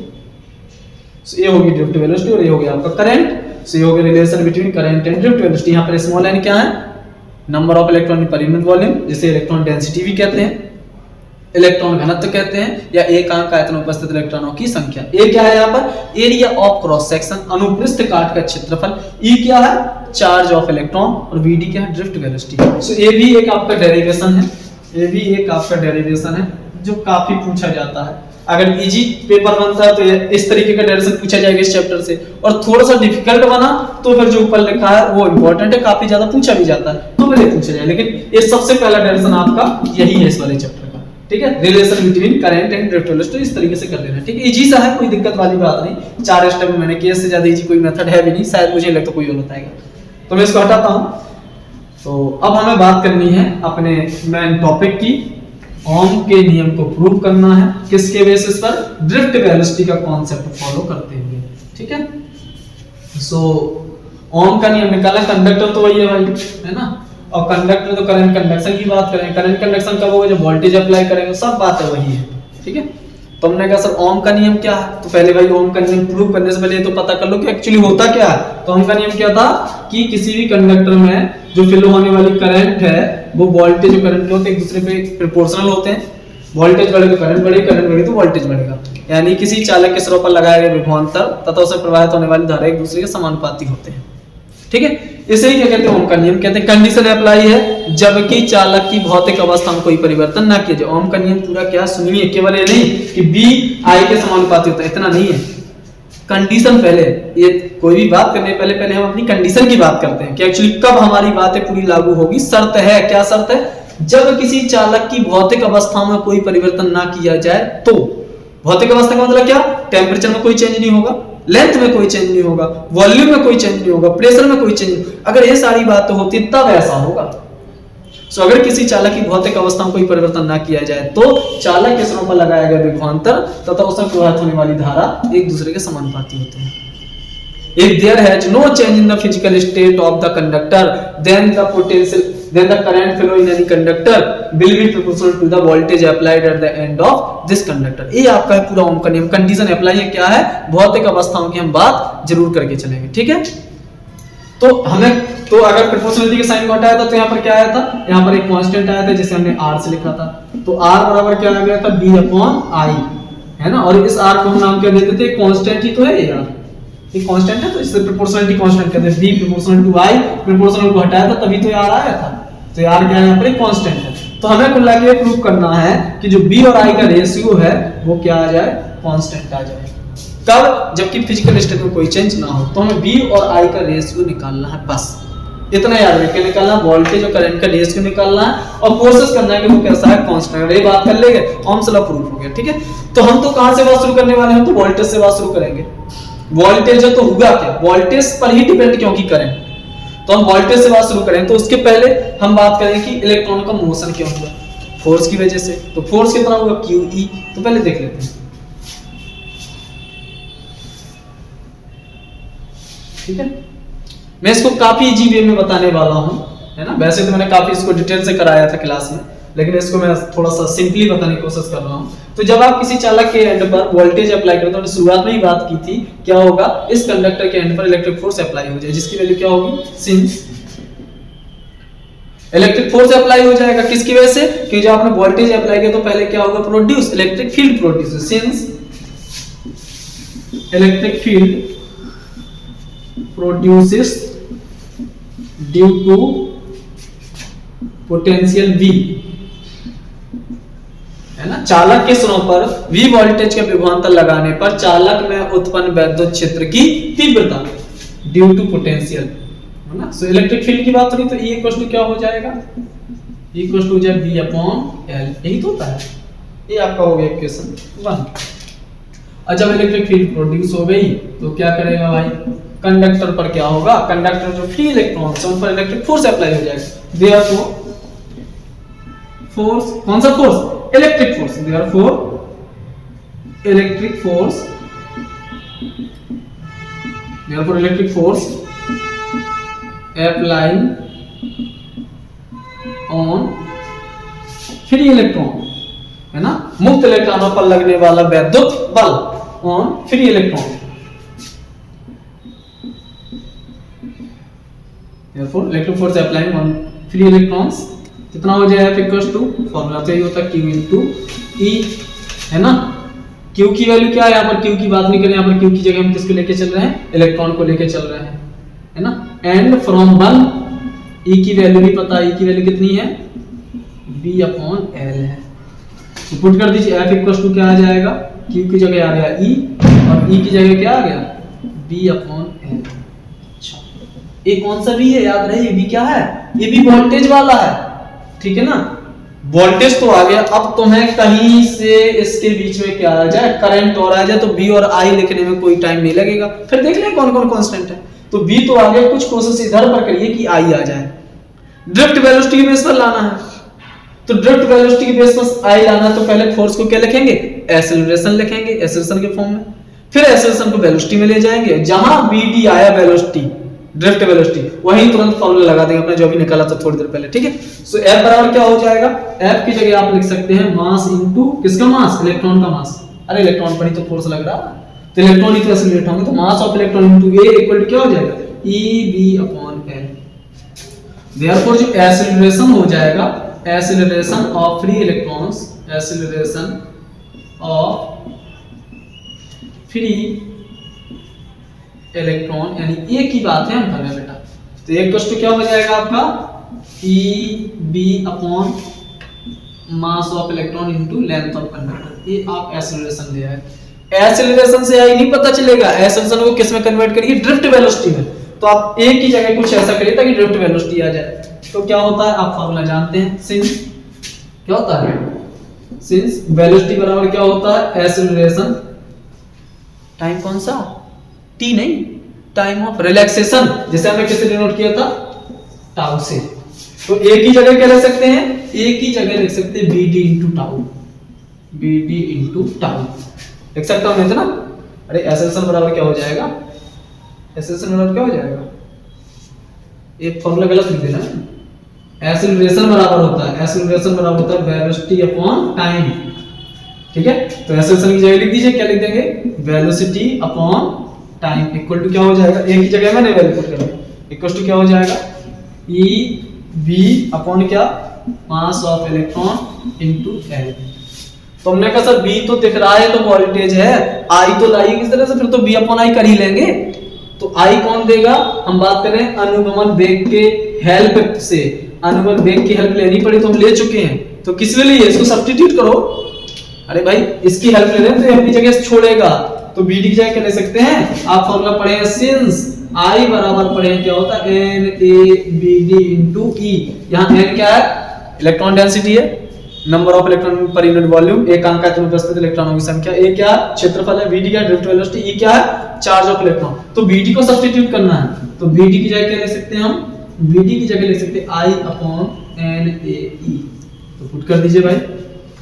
सो ये होगी ड्रिफ्ट वेलोसिटी और ये हो गया आपका करंट। सो ये हो गया relation between current and drift velocity. यहाँ पर स्मॉल n क्या है, नंबर ऑफ इलेक्ट्रॉन पर यूनिट वॉल्यूम, जिसे इलेक्ट्रॉन डेंसिटी भी कहते हैं, इलेक्ट्रॉन घनत्व कहते हैं, या एकांक आयतन में उपस्थित इलेक्ट्रॉनों की संख्या। ए क्या है यहाँ पर, एरिया ऑफ क्रॉस सेक्शन, अनुप्रस्थ काट का क्षेत्रफल। ई क्या है, चार्ज ऑफ इलेक्ट्रॉन, और वीडी क्या है, ड्रिफ्ट वेलोसिटी। सो ये भी एक आपका डेरिवेशन है, ये भी एक आपका डेरिवेशन है जो काफी पूछा जाता है। अगर इजी पेपर बनता है तो ये इस तरीके का डेरिवेशन पूछा जाएगा इस चैप्टर से, और थोड़ा सा डिफिकल्ट बना तो फिर जो ऊपर लिखा है वो इंपॉर्टेंट है, काफी ज्यादा पूछा भी जाता है तो फिर पूछा जाए, लेकिन ये सबसे पहला डेरिवेशन आपका यही है इस वाले चैप्टर का, ठीक है। Relation between current and drift velocity इस तरीके से कर लेना, ठीक है। इजी सा है, कोई दिक्कत वाली बात नहीं, 4 स्टेप में मैंने किया, इससे ज्यादा इजी कोई मेथड है भी नहीं, शायद मुझे लगता कोई और बताएगा, तो मैं इसको हटाता हूं। तो अब हमें बात करनी है अपने मेन टॉपिक की, ओम के नियम को प्रूव करना है, किसके बेसिस पर, ड्रिफ्ट वेलोसिटी का कॉन्सेप्ट फॉलो करते हुए, ठीक है। सो ओम का नियम निकाला, कंडक्टर तो वही है भाई, है ना, और कंडक्टर तो करंट कंडक्शन की बात करें, करंट कंडक्शन कब होगा, जब वोल्टेज अप्लाई करेंगे, सब बात है वही है, ठीक है। तो हमने कहा सर ओम का नियम क्या है, तो पहले भाई ओम का नियम प्रूव करने से पहले तो पता कर लो कि एक्चुअली होता क्या है। तो ओम का नियम क्या था कि किसी भी कंडक्टर में जो फ्लो होने वाली करंट है वो वोल्टेज और करंट के होते एक दूसरे पे प्रोपोर्शनल होते हैं, वोल्टेज बढ़ेगा करंट बढ़ेगा, करंट बढ़ेगा तो वोल्टेज बढ़ेगा, यानी किसी चालक के सिरों पर लगाए गए विभवांतर तथा उसे प्रवाहित होने वाली धारा एक दूसरे के समानुपाती होते हैं, ठीक है। इसे ही क्या कहते हैं, ओम का नियम कहते हैं। कंडीशन अप्लाई है जबकि चालक की भौतिक अवस्था में कोई परिवर्तन ना किया जाए। ओम का नियम पूरा क्या सुनिए, केवल ये नहीं कि बी आई के समानुपाती होता है, इतना नहीं है, कंडीशन पहले, ये कोई भी बात करने पहले हम अपनी कंडीशन की बात करते हैं कि एक्चुअली कब हमारी बातें पूरी लागू होगी। शर्त है, क्या शर्त है, जब किसी चालक की भौतिक अवस्था में कोई परिवर्तन ना किया जाए तो। भौतिक अवस्था का मतलब क्या? टेम्परेचर में कोई चेंज नहीं होगा, लेंथ में कोई चेंज नहीं होगा, वॉल्यूम में कोई चेंज नहीं होगा, प्रेशर में कोई चेंज नहीं। अगर ये सारी बातें होती तब ऐसा होगा। सो अगर किसी चालक की भौतिक अवस्था में कोई परिवर्तन ना किया जाए तो चालक के सिरों पर लगाया गया विभवांतर तथा उसमें प्रवाहित होने वाली धारा एक दूसरे के समानुपाती होते हैं। If there has no change in the physical state of the conductor, then the current flow in any conductor will be proportional to the voltage applied at the end of this conductor. ये आपका है पूरा ओम का नियम। Condition apply है क्या है? भौतिक अवस्थाओं की हम बात जरूर करके चलेंगे, ठीक है। तो अगर प्रोपोर्शनलिटी के साइन को हटाया था तो यहाँ पर क्या आया था? यहाँ पर एक कांस्टेंट आया था जिसे हमने r से लिखा था। तो r बराबर क्या आ गया था? b अपॉन i, है ना। और इस r को हम नाम क्या देते थे? कांस्टेंट ही तो है यार, ये कांस्टेंट है तो इससे प्रोपोर्शनलिटी कांस्टेंट कहते हैं। b proportional to i, proportional को हटाया था तभी तो r आया था। तो r क्या है? यहाँ पर एक कांस्टेंट है। तो हमें कुल मिला के प्रूव करना है कि जो b और i का रेशियो है वो क्या आ जाए? कांस्टेंट आ जाए। कब? जबकि फिजिकल स्टेट में कोई चेंज ना हो। तो हमें b और i का रेशियो निकालना है, बस इतना याद रखिए। निकालना वोल्टेज और करंट का रेशियो निकालना है और कोशिश करना है कि वो कैसा है? कांस्टेंट। ये बात कर लेंगे, ओम्स लॉ प्रूफ हो गया, ठीक है। तो हम तो कहां से बात शुरू करने वाले हैं? तो वोल्टेज से बात शुरू करेंगे। वोल्टेज है तो होगा क्या? वोल्टेज पर ही डिपेंड क्योंकि करंट, तो हम वोल्टेज से बात शुरू करें। तो उसके पहले हम बात करेंगे कि इलेक्ट्रॉन का मोशन क्यों हुआ? फोर्स की वजह से। तो फोर्स कितना होगा? QE। तो पहले देख लेते हैं, ठीक है। मैं इसको काफी इजी वे में बताने वाला हूं, है ना। वैसे तो मैंने काफी इसको डिटेल से कराया था क्लास में, लेकिन इसको मैं थोड़ा सा सिंपली बताने की कोशिश कर रहा हूं। तो जब आप किसी चालक के एंड पर वोल्टेज अप्लाई करते हो, तो शुरुआत में ही बात की थी, क्या होगा? इस कंडक्टर के एंड पर इलेक्ट्रिक फोर्स अप्लाई हो जाए, जिसकी वैल्यू क्या होगी? सिंस इलेक्ट्रिक फोर्स अप्लाई हो जाएगा। किसकी वजह से? क्योंकि जब आपने वोल्टेज अप्लाई किया तो पहले क्या होगा? Produce electric field produce. Since electric field produces due to potential V, है ना। चालक के सिरों पर V वोल्टेज का विभवांतर लगाने पर चालक में उत्पन्न वैद्युत क्षेत्र की तीव्रता ड्यू टू पोटेंशियल, है ना। सो इलेक्ट्रिक फील्ड की बात करें तो E इक्वल टू क्या हो जाएगा? E इक्वल टू जाए V अपॉन L। यही तो होता है, ये आपका हो गया इक्वेशन 1। और जब इलेक्ट्रिक फील्ड प्रोड्यूस हो गई तो क्या करेगा भाई? कंडक्टर पर क्या होगा? कंडक्टर जो फ्री इलेक्ट्रॉन्स है उन पर इलेक्ट्रिक फोर्स अप्लाई हो जाएगा। देयरफॉर फोर्स, कौन सा force? Electric force. Therefore electric force apply on free electron, है ना। मुक्त इलेक्ट्रॉनों पर लगने वाला वैद्युत बल on free electron. Therefore, electric force applying on free electrons कितना हो जाएगा? F equals to फॉर्मूला तो यही होता है Q into E, है ना। Q की वैल्यू क्या है? यहाँ पर Q की बात नहीं करें, यहाँ पर Q की जगह हम किसको लेके चल रहे हैं? इलेक्ट्रॉन को लेके चल रहे हैं, है ना। एंड फ्रॉम 1 E की वैल्यू नहीं पता, E की वैल्यू कितनी है? B अपॉन L है। तो पुट कर दीजिए, F इक्वल्स टू क्या आ जाएगा? Q की जगह आ गया E और E की जगह क्या आ गया? B upon L। ये कौन सा भी है? याद रहे, ये भी क्या है? ये भी वोल्टेज वाला है, ठीक है ना। वोल्टेज तो आ गया, अब तुम्हें कहीं से इसके बीच में क्या आ जाए? करंट और आ जाए तो B और I लिखने में कोई टाइम नहीं लगेगा। फिर देख लें कौन कौन कांस्टेंट है। तो B तो आ गया, कुछ कोशिश इधर पर करिए कि I आ जाए। ड्रिफ्ट वेलोसिटी के बेस पर लाना है, तो ड्रिफ्ट वेलोसिटी के बेस पर I लाना है तो पहले फोर्स को क्या लिखेंगे? एक्सेलरेशन लिखेंगे, एक्सेलरेशन के फॉर्म में। फिर एक्सेलरेशन को वेलोसिटी में ले जाएंगे, जहां BD आया वेलोसिटी, ड्रिफ्ट वेलोसिटी, वहीं तुरंत फॉर्मूला लगा देंगे अपना जो भी निकाला था थोड़ी देर पहले, ठीक है। सो F बराबर क्या हो जाएगा? F की जगह आप लिख सकते हैं मास इनटू किसका मास? इलेक्ट्रॉन का मास। अरे इलेक्ट्रॉन पर ही तो फोर्स लग रहा है, तो इलेक्ट्रॉन ही तो एक्सेलरेट होंगे, तो mass of electron into A equal to क्या हो जाएगा? EB upon L। देयरफॉर जो एक्सेलरेशन हो जाएगा, acceleration of free electrons, acceleration of free electron, यानी एक ही बात है हम कर रहे हैं बेटा। तो एक क्वेश्चन क्या हो जाएगा आपका? EB upon mass of electron into length of conductor. ये आप एक्सेलरेशन ले आए। एक्सेलरेशन से आई नहीं पता चलेगा, एक्सेलरेशन को किस में कन्वर्ट करिए? ड्रिफ्ट वेलोसिटी में। तो आप एक ही जगह कुछ ऐसा करिए ताकि ड्रिफ्ट वेलोसिटी आ जाए। तो क्या होता है, आप फॉर्मूला जानते हैं, सिंस क्या होता है, सिंस वेलोसिटी बराबर क्या होता है, एक्सेलरेशन टाइम कौन सा, टी नहीं, टाइम ऑफ रिलैक्सेशन, जैसे हमने किससे डिनोट किया था, टाउ से। तो एक ही जगह क्या लिख सकते हैं, एक ही जगह लिख सकते हैं bd into tau, bd into tau लिख सकता हूं इतना। अरे एक्सेलरेशन बराबर क्या हो जाएगा, एक्सेलरेशन बराबर क्या हो जाएगा, एक फॉर्मूला गलत लिख देना, एक्सेलरेशन बराबर होता है, एक्सेलरेशन बराबर होता है वेलोसिटी अपॉन टाइम, ठीक है। तो एक्सेलरेशन की जगह लिख दीजिए, क्या लिख देंगे, velocity upon time equal to क्या हो जाएगा, एक ही जगह मैंने वैल्यू पुट करना, इक्वल टू क्या हो जाएगा, ई बी अपॉन क्या, mass of electron into L. तो हमने कहा सर बी तो दिख रहा है तो वोल्टेज है, आई तो लाई किस तरह से, फिर तो बी अपॉन आई कर ही लेंगे। तो आई कौन देगा, हम बात करें अनुगमन वेग के हेल्प से, अनुगमन वेग की हेल्प लेनी पड़ी तो हम ले चुके हैं, तो किस लिए लिए, इसको सब्स्टिट्यूट करो। अरे भाई इसकी हेल्प ले लें तो अपनी जगह छोड़ेगा, तो बी डी की जगह क्या ले सकते हैं, आप फॉर्मूला पढ़े हैं सिंस आई बराबर पढ़े क्या होता है, N A B D into E. यहाँ एन क्या है, इलेक्ट्रॉन डेंसिटी है, नंबर ऑफ इलेक्ट्रॉन पर यूनिट वॉल्यूम, एक अंक में उपस्थित इलेक्ट्रॉनों की संख्या, ए क्या क्षेत्रफल है, बीडी क्या ड्रिफ्ट वेलोसिटी, ई क्या है चार्ज ऑफ इलेक्ट्रॉन। तो बीडी को सब्स्टिट्यूट करना है, तो बीडी की जगह क्या लिख सकते हैं हम, बीडी की जगह लिख सकते हैं आई अपॉन एन ए ई। तो पुट कर दीजिए भाई,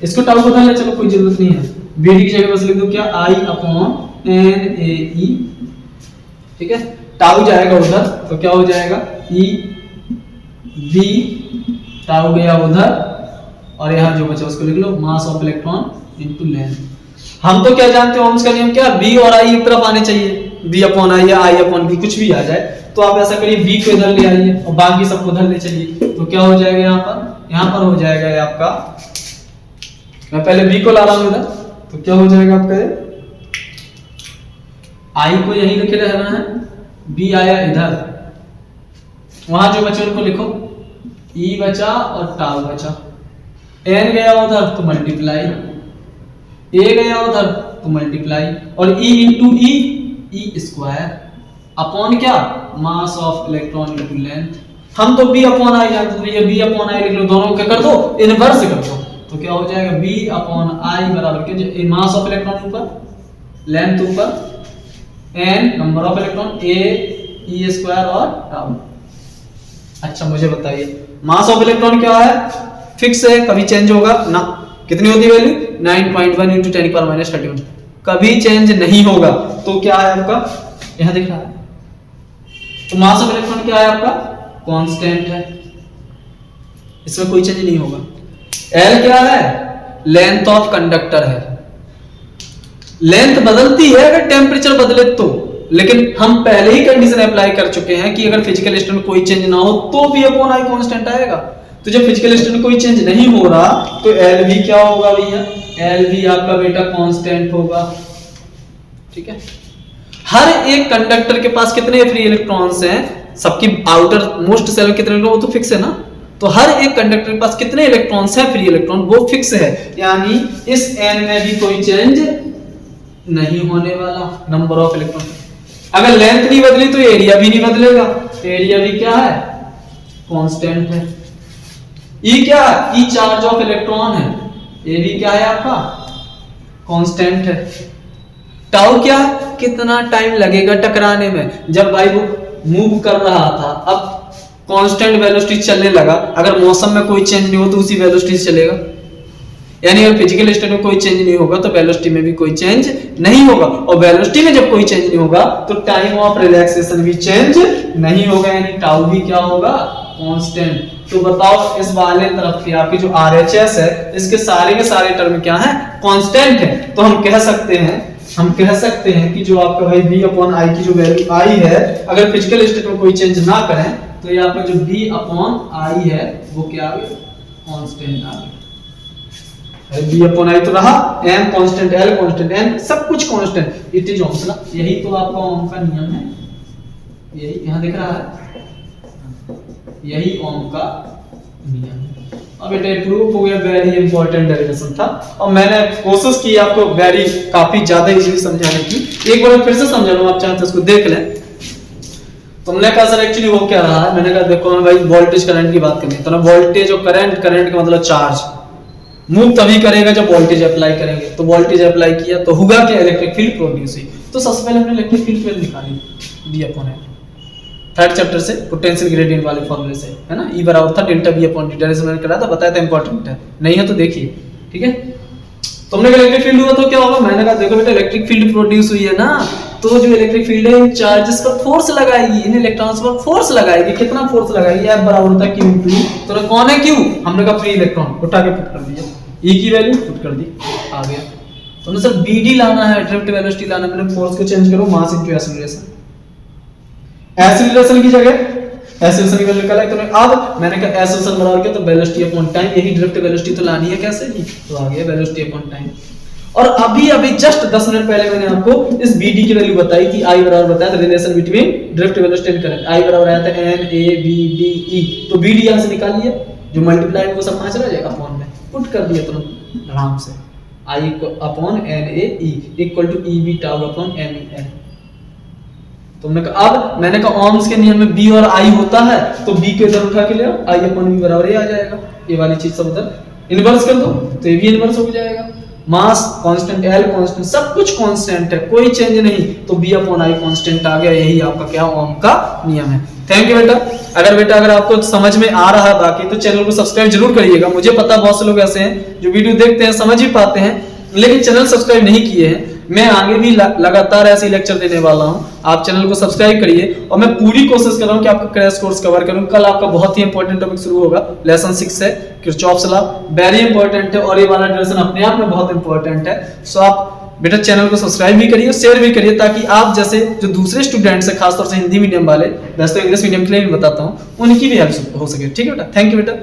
इसको टाउ बदल ले, चलो कोई जरूरत नहीं है, बीडी की जगह बस लिख दो क्या, आई अपॉन एन ए ई, ठीक है। टाउ जाएगा उधर तो क्या हो जाएगा, ई बी टाउ गया उधर, और यहाँ जो बचा उसको लिख लो, mass of electron into length. हम तो क्या जानते हैं, ओम्स का नियम क्या, बी और आई एक तरफ आने चाहिए, बी अपॉन आई या आई अपॉन बी कुछ भी आ जाए। तो आप ऐसा करिए, बी को इधर ले आइए और बाकी सबको उधर ले चलिए, तो क्या हो जाएगा, यहाँ पर हो जाएगा ये आपका, मैं पहले बी को ला रहा हूं इधर, तो क्या हो जाएगा आपका, आई को यहीं लिखे रहना है, बी आया इधर, वहां जो बचे उनको लिखो, ई बचा और टाउ बचा, एन गया उधर तो मल्टीप्लाई, ए गया उधर तो मल्टीप्लाई, और ई इंटू ई, ई स्क्वायर अपॉन क्या, mass of electron into length. हम तो बी अपॉन आई जानते हैं, ये बी अपॉन आई लिख लो, दोनों क्या कर दो, इनवर्स कर दो, तो क्या हो जाएगा, बी अपॉन आई बराबर क्या, मास ऑफ इलेक्ट्रॉन ऊपर, लेंथ ऊपर, N number of electron, A E square और टाउ। अच्छा मुझे बताइए, मास ऑफ इलेक्ट्रॉन क्या है, फिक्स है, कभी चेंज होगा ना, कितनी होती है वैल्यू, 9.1 × 10⁻31, कभी चेंज नहीं होगा। तो क्या है आपका, यहां दिख रहा है, तो मास ऑफ इलेक्ट्रॉन क्या है आपका, कांस्टेंट है, इसमें कोई चेंज नहीं होगा। एल क्या है, लेंथ ऑफ कंडक्टर है, लेंथ बदलती है अगर टेम्परेचर बदले तो, लेकिन हम पहले ही कंडीशन अप्लाई कर चुके हैं कि अगर फिजिकल स्टेट में कोई चेंज ना हो तो भी अपॉन आई कांस्टेंट आएगा। तो जब फिजिकल स्टेट में कोई चेंज नहीं हो रहा तो एल भी क्या होगा भैया, एल भी आपका बेटा कांस्टेंट होगा, ठीक है। हर एक कंडक्टर के पास कितने फ्री इलेक्ट्रॉन्स हैं, सबकी आउटर मोस्ट सेल कितने इलेक्ट्रॉन, वो तो फिक्स है ना। तो हर एक कंडक्टर के पास कितने इलेक्ट्रॉन्स हैं फ्री इलेक्ट्रॉन, वो फिक्स है, यानी इस एन में भी कोई चेंज नहीं होने वाला, नंबर ऑफ इलेक्ट्रॉन। अगर लेंथ नहीं बदली तो एरिया भी नहीं बदलेगा, एरिया भी क्या है, कांस्टेंट है। ई क्या है, ई चार्ज ऑफ इलेक्ट्रॉन है, ए भी क्या है आपका, कांस्टेंट है। टाउ क्या है, कितना टाइम लगेगा टकराने में, जब भाई वो मूव कर रहा था, अब कांस्टेंट वेलोसिटी चलने लगा, अगर मौसम में कोई चेंज नहीं हो तो उसी वेलोसिटी से चलेगा, यानी अगर फिजिकल स्टेट में कोई चेंज नहीं होगा तो वेलोसिटी में भी कोई चेंज नहीं होगा, और वेलोसिटी में जब कोई चेंज नहीं होगा तो टाइम ऑफ रिलैक्सेशन भी चेंज नहीं होगा, यानी टाउ भी क्या होगा, कांस्टेंट। तो बताओ इस वाले तरफ की आपकी जो आरएचएस है, इसके सारे के सारे टर्म क्या है, कांस्टेंट है। तो हम कह सकते हैं कि जो आपका भाई बी अपॉन आई की जो वैल्यू आई है, अगर फिजिकल स्टेट में कोई चेंज ना करें तो ये आपका जो बी अपॉन आई है वो क्या आ गया, कांस्टेंट आ गया। बी अपॉन आई तो रहा, M constant, L constant, N सब कुछ constant, it is Ohm's law. यही तो आपका ओम का नियम है, यही यहां दिख रहा है, यही ओम का नियम है। अब बेटा प्रूफ हो गया, वेरी इंपॉर्टेंट डेरिवेशन था और मैंने कोशिश की आपको वेरी काफी ज्यादा इजीली समझाने की। एक बार फिर से समझा लूं, आप चाहते हैं इसको देख लें। तो तुमने कहा सर एक्चुअली वो क्या रहा है, मैंने कहा देखो हमें भाई वोल्टेज करंट की बात करनी है, तो ना वोल्टेज और करंट, करंट का मतलब चार्ज मूव तभी करेगा जब वोल्टेज अप्लाई करेंगे, तो वोल्टेज अप्लाई किया तो होगा क्या, इलेक्ट्रिक फील्ड प्रोड्यूस हुई। तो सबसे पहले हमने इलेक्ट्रिक फील्ड वैल्यू निकाली B upon L, third chapter से पोटेंशियल ग्रेडियंट वाले फॉर्मूले से, है ना। ई बराबर था delta B upon D, direction मैंने कराया था, बताया था इंपॉर्टेंट है, नहीं है तो देखिए, ठीक है। तुमने कहा इलेक्ट्रिक फील्ड हुआ तो क्या होगा, मैंने कहा देखो बेटा इलेक्ट्रिक फील्ड प्रोड्यूस हुई है ना, तो जो इलेक्ट्रिक फील्ड है इन चार्जेस पर फोर्स लगाएगी, इन इलेक्ट्रॉन्स पर फोर्स लगाएगी। कितना फोर्स लगाएगी, F बराबर होता है Q2, तो कौन है Q, हमने कहा फ्री इलेक्ट्रॉन, उठा के पुट कर दिया, E की वैल्यू पुट कर दी, आ गया। तो सर BD लाना है, ड्रिफ्ट वेलोसिटी लाना है, मैंने फोर्स को चेंज करो मास इनटू एक्सीलरेशन, एक्सीलरेशन की जगह एक्सीलरेशन की वैल्यू निकाला, तो अब मैंने कहा एक्सीलरेशन बराबर क्या, तो वेलोसिटी अपॉन टाइम, यही ड्रिफ्ट वेलोसिटी तो लानी है कैसे भी, तो आ गया वेलोसिटी अपॉन टाइम। और अभी जस्ट 10 मिनट पहले मैंने आपको इस BD की वैल्यू बताई थी, I बराबर बताया था relation between drift velocity and current, I बराबर आया था NABDE, तो BD यहां से निकाल लिया, जो मल्टीप्लाई वो सब कहां चला जाएगा, अपॉन में पुट कर दिया तुरंत आराम से, I upon NAE equal to EB tau upon MEL। तुमने कहा, अब मैंने कहा ओम्स के नियम में B और I होता है, तो B को इधर उठा के ले आओ, I अपॉन B बराबर ये आ जाएगा, ये वाली चीज सब उधर इन्वर्स कर दो तो ये भी इन्वर्स हो जाएगा। मास कांस्टेंट, L कांस्टेंट, सब कुछ कांस्टेंट है, कोई चेंज नहीं, तो B अपॉन I कांस्टेंट आ गया, यही आपका क्या ओम का नियम है। थैंक यू बेटा। अगर आपको समझ में आ रहा है बाकी, तो चैनल को सब्सक्राइब जरूर करिएगा। मुझे पता बहुत से लोग ऐसे हैं जो वीडियो देखते हैं समझ ही पाते हैं, लेकिन चैनल सब्सक्राइब नहीं किए हैं। मैं आगे भी लगातार ऐसे लेक्चर देने वाला हूं, आप चैनल को सब्सक्राइब करिए, और मैं पूरी कोशिश कर रहा हूं कि आपका क्रैश कोर्स कवर करूं। कल आपका बहुत ही इंपॉर्टेंट टॉपिक शुरू होगा, लेसन 6 है किरचॉफ्स लॉ, वेरी इंपॉर्टेंट है, और ये वाला ड्यूरेशन अपने आप में बहुत इंपॉर्टेंट है। सो आप बेटा चैनल को सब्सक्राइब भी करिए, शेयर भी करिए, ताकि आप जैसे जो दूसरे स्टूडेंट्स हैं, खासतौर से हिंदी मीडियम वाले, वैसे तो इंग्लिश मीडियम के लिए भी बताता हूं, उनकी भी हेल्प हो सके। ठीक है बेटा, थैंक यू बेटा।